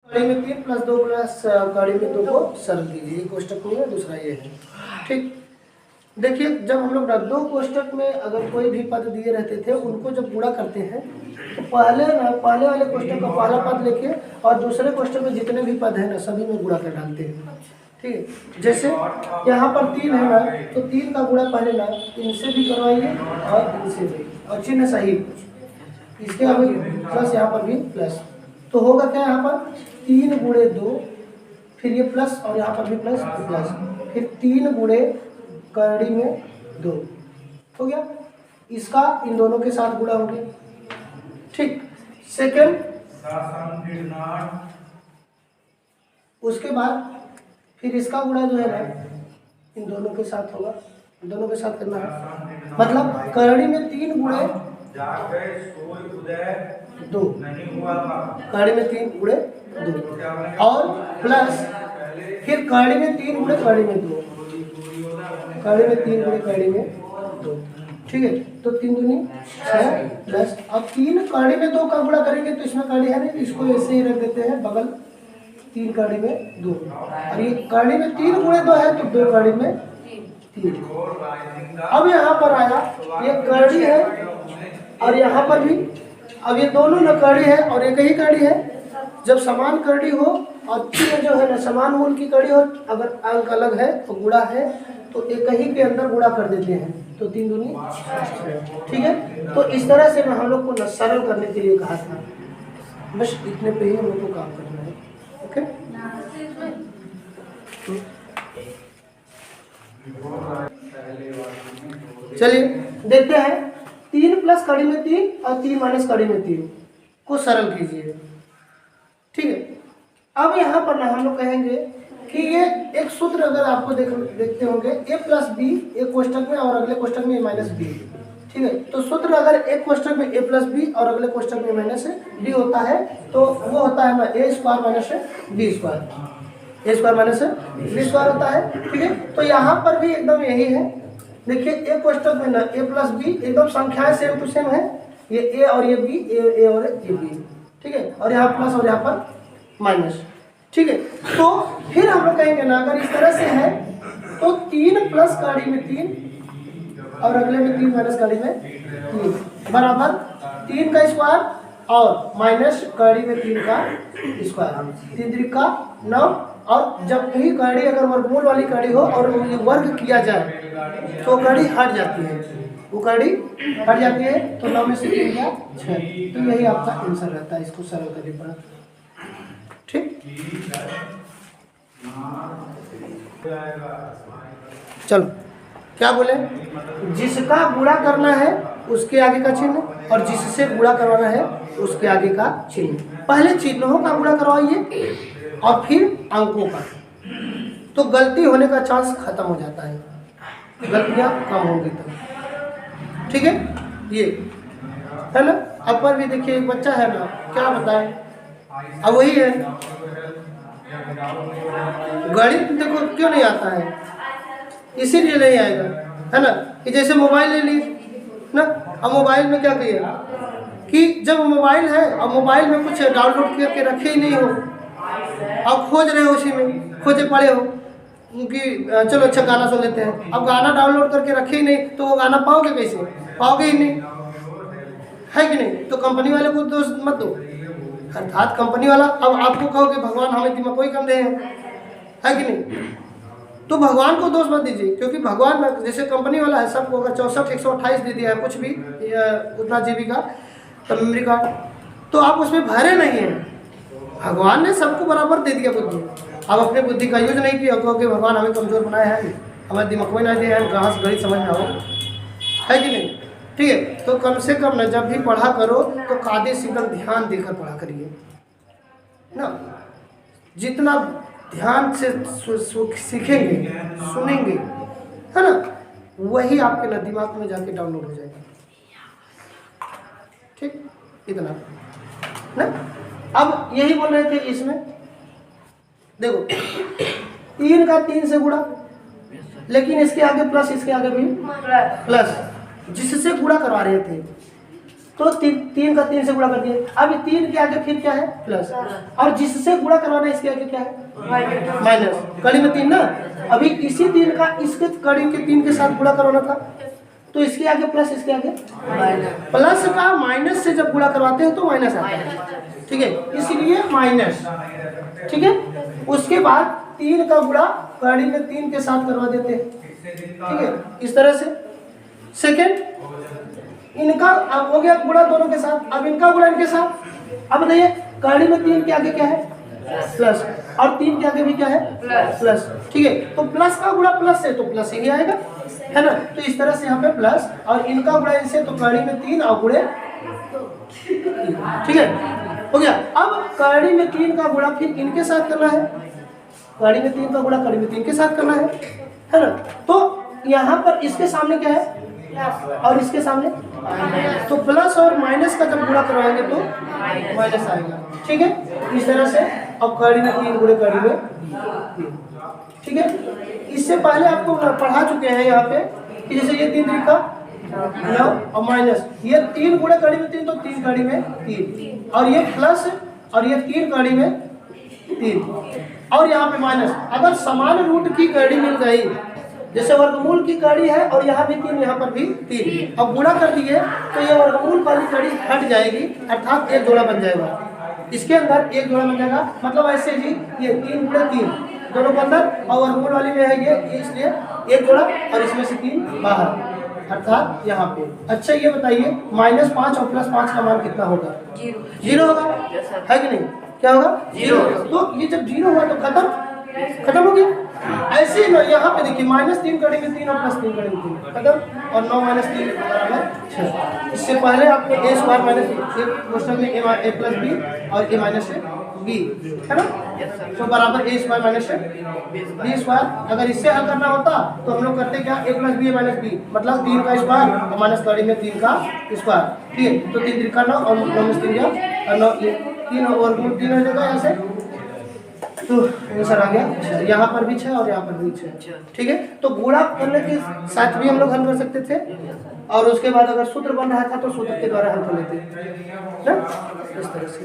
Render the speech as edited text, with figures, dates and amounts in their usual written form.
कड़ी में 3 plus 2 plus कड़ी में 2 को सरल कीजिए। एक कोष्टक में है, दूसरा ये है। ठीक, देखिए जब हम लोग 2 कोष्टक में अगर कोई भी पद दिए रहते थे उनको जब गुणा करते हैं तो पहले वाले कोष्टक का पहला पद लिखिए और दूसरे कोष्टक में जितने भी पद हैं ना सभी में गुणा कर डालते हैं। ठीक है, जैसे यहाँ पर 3 है ना तो 3 का गुणा पहले ना इनसे भी करवाइए और इनसे भी, और चिन्ह सही इसके आगे प्लस, यहाँ पर भी प्लस, तो होगा क्या यहाँ पर 3 गुणे 2, फिर ये प्लस और यहाँ पर भी प्लस प्लस, फिर 3 गुणे कड़ी में 2 हो गया। इसका इन दोनों के साथ गुणा हो गया। ठीक, सेकंड, उसके बाद फिर इसका गुणा जो है ना इन दोनों के साथ होगा, इन दोनों के साथ करना है, मतलब करड़ी में 3 गुणे 2, कड़ी में 3 गुणे 2 और प्लस फिर कड़ी में 3 गुणे कड़ी में 2, कड़ी में 3 गुणे कड़ी में 2। ठीक है, तो 3 दूनी 6 प्लस, अब 3 कड़ी में 2 का गुणा करेंगे तो इसमें कड़ी है नहीं, इसको ऐसे ही रख देते हैं बगल, 3 कड़ी में 2, और ये कड़ी में 3 गुणे 2 है तो 2 कड़ी में 3। अब यहाँ पर आया ये कड़ी है और यहाँ पर भी, अब ये दोनों न कड़ी है और एक ही कड़ी है। जब समान कड़ी हो और चिन्ह जो है ना समान मूल की कड़ी हो, अगर अंक अलग है तो गुणा है तो एक ही के अंदर गुणा कर देते हैं, तो 3 दूनी 6। ठीक है, तो इस तरह से हम लोग को न सरल करने के लिए कहा था। बस इतने पे ही हम लोग को काम करना है। ओके, चलिए देखते हैं 3 प्लस कड़ी में 3 और 3 माइनस कड़ी में 3 को सरल कीजिए। ठीक है, अब यहाँ पर ना हम लोग कहेंगे कि ये एक सूत्र अगर आपको देखते होंगे a प्लस बी एक कोष्टक में और अगले कोष्टक में a माइनस बी। ठीक है, तो सूत्र अगर एक कोष्टक में a प्लस बी और अगले कोष्टक में माइनस बी होता है तो वो होता है ना a square minus B square, a square minus B square होता है। ठीक है, तो यहाँ पर भी एकदम यही है। देखिए एक कोष्टक में ना a प्लस बी एकदम संख्याएं सेम टू सेम है, ये a और ये b, a और ये b। ठीक है, और यहाँ प्लस और यहाँ पर माइनस। ठीक है, तो फिर हम लोग कहेंगे ना अगर इस तरह से है तो 3 प्लस कड़ी में 3 और अगले में 3 माइनस कड़ी में 3 बराबर 3 का स्क्वायर और माइनस कड़ी में 3 का स्क्वायर, 3 3 का 9। और जब भी कड़ी अगर वर्गमूल वाली कड़ी हो और ये वर्ग किया जाए तो कड़ी हट जाती है, वो कड़ी हट जाती है, तो 9 में से 3 का 6, तो यही आपका आंसर रहता है। इसको सरल करने पड़ा। ठीक, चलो क्या बोले, जिसका गुणा करना है उसके आगे का चिन्ह और जिससे गुणा करवाना है उसके आगे का चिन्ह। पहले चिन्हों का गुणा करवाइए और फिर अंकों का, तो गलती होने का चांस खत्म हो जाता है, गलतियां कम होंगी तो। ठीक है, ये है ना। अब पर भी देखिए एक बच्चा है ना, क्या बताएं, अब वही है गणित देखो क्यों नहीं आता है, इसीलिए नहीं आएगा, है ना। कि जैसे मोबाइल ले लीजिए ना, अब मोबाइल में क्या कहिए कि जब मोबाइल है और मोबाइल में कुछ डाउनलोड करके रखे ही नहीं हो, अब खोज रहे हो, उसी में खोजे पड़े हो कि चलो अच्छा गाना सुन लेते हैं, अब गाना डाउनलोड करके रखे ही नहीं तो वो गाना पाओगे कैसे, पाओगे ही नहीं, है कि नहीं। तो कंपनी वाले को दोष मत दो, अर्थात कंपनी वाला, अब आपको कहो कि भगवान हमें दिमाग कोई कम दे है कि नहीं, तो भगवान को दोष मत दीजिए, क्योंकि भगवान जैसे कंपनी वाला है सबको अगर 64 128 दे दिया है कुछ भी उतना जीबी का मेमोरी कार्ड, तो आप उसमें भरे नहीं हैं, भगवान ने सबको बराबर दे दिया बुद्धि। आप अपने बुद्धि का यूज नहीं किया, क्योंकि भगवान हमें कमजोर बनाया है, हमारे दिमाग में ना दिया है, कहाँ से गणित समझ में आओ, है कि नहीं। ठीक है, तो कम से कम ना जब भी पढ़ा करो तो कायदे से एकदम ध्यान देकर पढ़ा करिए ना। जितना ध्यान से सीखेंगे सुनेंगे, है ना, वही आपके ना दिमाग में जाके डाउनलोड हो जाएगा। ठीक, इतना ना। अब यही बोल रहे थे इसमें, देखो 3 का 3 से गुणा, लेकिन इसके आगे प्लस, इसके आगे भी प्लस, जिससे गुणा करवा रहे थे। तो तीन का 3 से गुणा कर दिए। अब 3 के आगे फिर क्या है प्लस, और जिससे गुणा करवाना है इसके आगे क्या है माइनस। कड़ी में 3 ना, अभी इसी 3 का इसके कड़ी के 3 के साथ गुणा करवाना था, तो इसके आगे प्लस, इसके आगे प्लस का माइनस से जब गुणा करवाते हैं तो माइनस आता है, ठीक है, इसलिए माइनस। ठीक है, उसके बाद 3 का गुणा कड़ी में 3 के साथ करवा देते हैं, ठीक है, इस तरह से। सेकेंड, इनका अब हो गया गुणा दोनों के साथ, अब इनका गुणा इनके साथ। अब बताइए कड़ी में 3 के आगे क्या है प्लस, और 3 के आगे भी क्या है प्लस, ठीक है, तो प्लस का गुणा प्लस से तो प्लस ही आएगा, है ना। तो इस तरह से यहाँ पे प्लस, और इनका गुणा इनसे तो कड़ी में 3 और गुणे, ठीक है, हो गया। अब कड़ी में 3 का गुणा फिर इनके साथ करना है, कड़ी में 3 का गुणा कड़ी में 3 के साथ करना है ना। तो यहाँ पर इसके सामने क्या है और इसके सामने, तो प्लस और माइनस का जब गुणा करवाएंगे तो माइनस आएगा, ठीक है, इस तरह से। अब कड़ी में 3 गुणे कड़ी में 3, ठीक है। इससे पहले आपको पढ़ा चुके हैं यहाँ पे कि जैसे ये 3 3 का 9 और माइनस, ये 3 गुणे कड़ी में 3 तो 3 कड़ी में 3, और ये प्लस और ये 3 कड़ी में 3, और यहाँ पे माइनस। अगर समान रूट की कड़ी मिल गई, जैसे वर्गमूल की कड़ी है और यहाँ भी 3 यहाँ पर भी 3, अब गुणा कर दिए तो ये वर्गमूल वाली कड़ी हट जाएगी, अर्थात एक जोड़ा बन जाएगा, इसके अंदर एक जोड़ा बन जाएगा। मतलब ऐसे जी ये 3 गुणे 3 दोनों के अंदर, और वर्गमूल वाली में है ये, इसलिए एक जोड़ा, और इसमें से 3 बाहर, अर्थात यहाँ पे। अच्छा ये बताइए -5 और +5 का मान कितना होगा? 0 होगा, है कि नहीं? क्या होगा? 0। तो ये जब 0 हुआ तो खत्म हो गया। ऐसे ही यहाँ पे देखिए -3 कड़ी में 3 और +3 कड़ी में 3 खत्म, और 9 - 3 बराबर 6। इससे पहले आपको a² - एक क्वेश्चन में a + b और a - b, है ना, तो बराबर a² - b²। अगर इससे हल करना होता तो हम लोग करते क्या, a + b - b, मतलब 3 का स्क्वायर और माइनस कड़ी में 3 का स्क्वायर, ठीक है। तो 3 3 9 और 9 - 3 9, 3 और 3 हो जाएगा यहाँ से, तो आंसर आ गया। यहाँ पर भी 6 और यहाँ पर भी 6, ठीक है। तो गुणा करने के साथ भी हम लोग हल कर सकते थे, और उसके बाद अगर सूत्र बन रहा था तो सूत्र के द्वारा हल कर लेते हैं, इस तरह से।